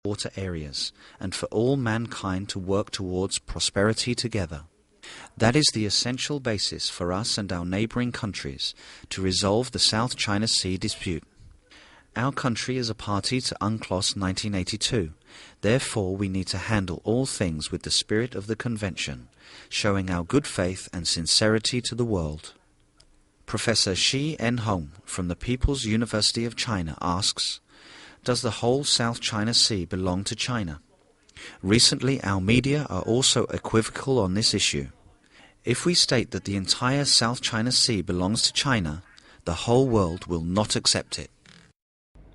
water areas, and for all mankind to work towards prosperity together. That is the essential basis for us and our neighboring countries to resolve the South China Sea dispute. Our country is a party to UNCLOS 1982. Therefore, we need to handle all things with the spirit of the Convention, showing our good faith and sincerity to the world. Professor Shi En-hong from the People's University of China asks, does the whole South China Sea belong to China? Recently, our media are also equivocal on this issue. If we state that the entire South China Sea belongs to China, the whole world will not accept it.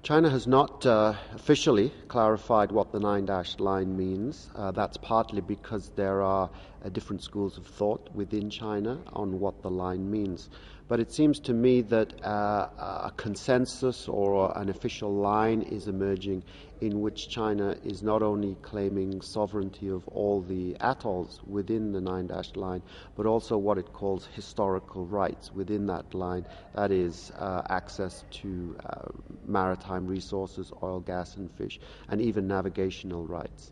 China has not officially clarified what the nine-dash line means. That's partly because there are different schools of thought within China on what the line means. But it seems to me that a consensus or an official line is emerging in which China is not only claiming sovereignty of all the atolls within the nine-dash line, but also what it calls historical rights within that line, that is access to maritime resources, oil, gas and fish, and even navigational rights.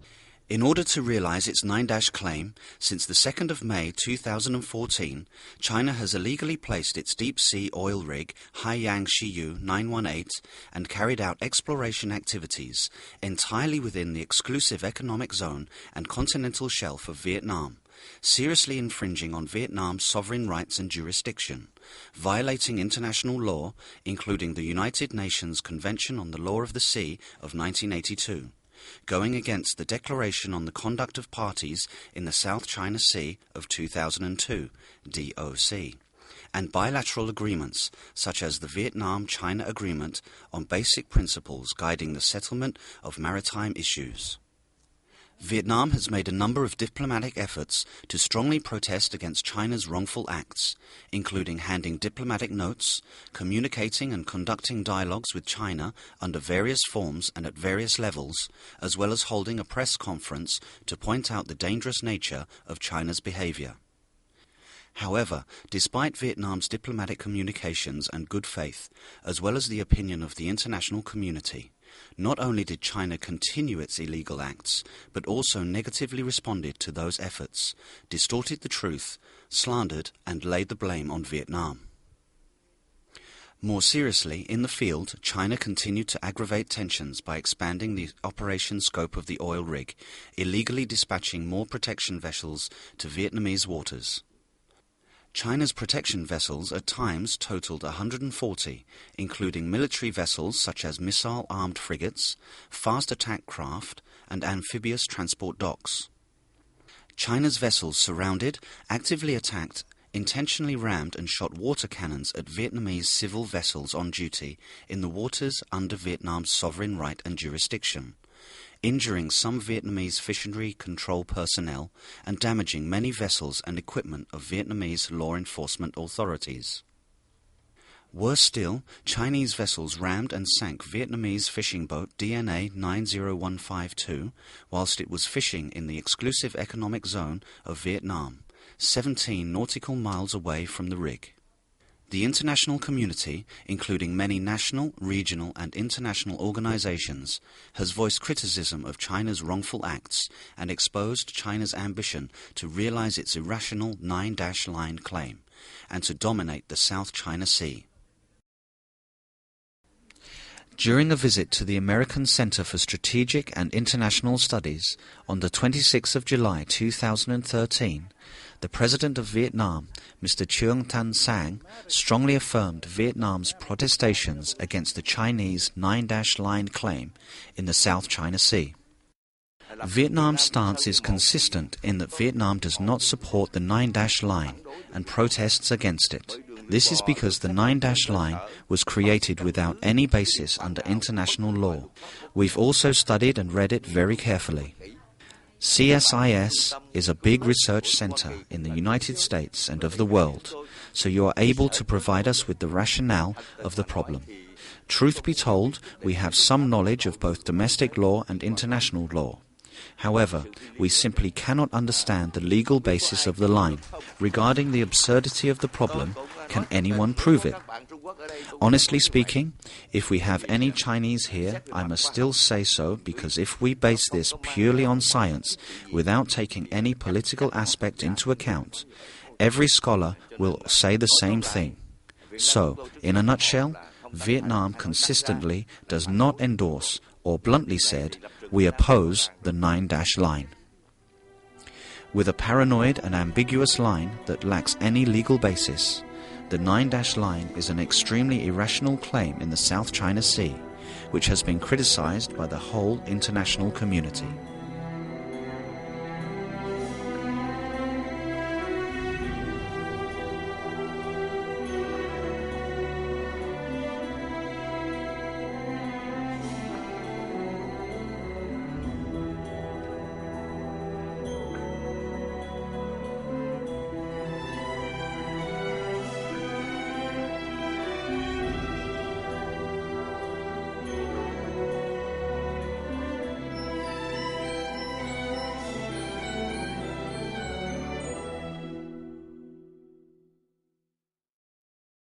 In order to realize its nine-dash claim, since the 2nd of May 2014, China has illegally placed its deep-sea oil rig Haiyang Shiyu 918 and carried out exploration activities entirely within the exclusive economic zone and continental shelf of Vietnam, seriously infringing on Vietnam's sovereign rights and jurisdiction, violating international law, including the United Nations Convention on the Law of the Sea of 1982. Going against the Declaration on the Conduct of Parties in the South China Sea of 2002, DOC, and bilateral agreements such as the Vietnam-China Agreement on Basic Principles Guiding the Settlement of Maritime Issues. Vietnam has made a number of diplomatic efforts to strongly protest against China's wrongful acts, including handing diplomatic notes, communicating and conducting dialogues with China under various forms and at various levels, as well as holding a press conference to point out the dangerous nature of China's behavior. However, despite Vietnam's diplomatic communications and good faith, as well as the opinion of the international community, not only did China continue its illegal acts, but also negatively responded to those efforts, distorted the truth, slandered and laid the blame on Vietnam. More seriously, in the field, China continued to aggravate tensions by expanding the operation scope of the oil rig, illegally dispatching more protection vessels to Vietnamese waters. China's protection vessels at times totaled 140, including military vessels such as missile-armed frigates, fast attack craft, and amphibious transport docks. China's vessels surrounded, actively attacked, intentionally rammed and shot water cannons at Vietnamese civil vessels on duty in the waters under Vietnam's sovereign right and jurisdiction, injuring some Vietnamese fishery control personnel and damaging many vessels and equipment of Vietnamese law enforcement authorities. Worse still, Chinese vessels rammed and sank Vietnamese fishing boat DNA 90152 whilst it was fishing in the exclusive economic zone of Vietnam, 17 nautical miles away from the rig. The international community, including many national, regional and international organizations, has voiced criticism of China's wrongful acts and exposed China's ambition to realize its irrational nine-dash line claim and to dominate the South China Sea. During a visit to the American Center for Strategic and International Studies on the 26th of July 2013, the President of Vietnam, Mr. Truong Tan Sang, strongly affirmed Vietnam's protestations against the Chinese nine-dash line claim in the South China Sea. Vietnam's stance is consistent in that Vietnam does not support the nine-dash line and protests against it. This is because the nine-dash line was created without any basis under international law. We've also studied and read it very carefully. CSIS is a big research center in the United States and of the world, so you are able to provide us with the rationale of the problem. Truth be told, we have some knowledge of both domestic law and international law. However, we simply cannot understand the legal basis of the line. Regarding the absurdity of the problem, can anyone prove it? Honestly speaking, if we have any Chinese here, I must still say so, because if we base this purely on science, without taking any political aspect into account, every scholar will say the same thing. So, in a nutshell, Vietnam consistently does not endorse, or bluntly said, we oppose the 9-dash line. With a paranoid and ambiguous line that lacks any legal basis, the 9-dash line is an extremely irrational claim in the South China Sea, which has been criticized by the whole international community.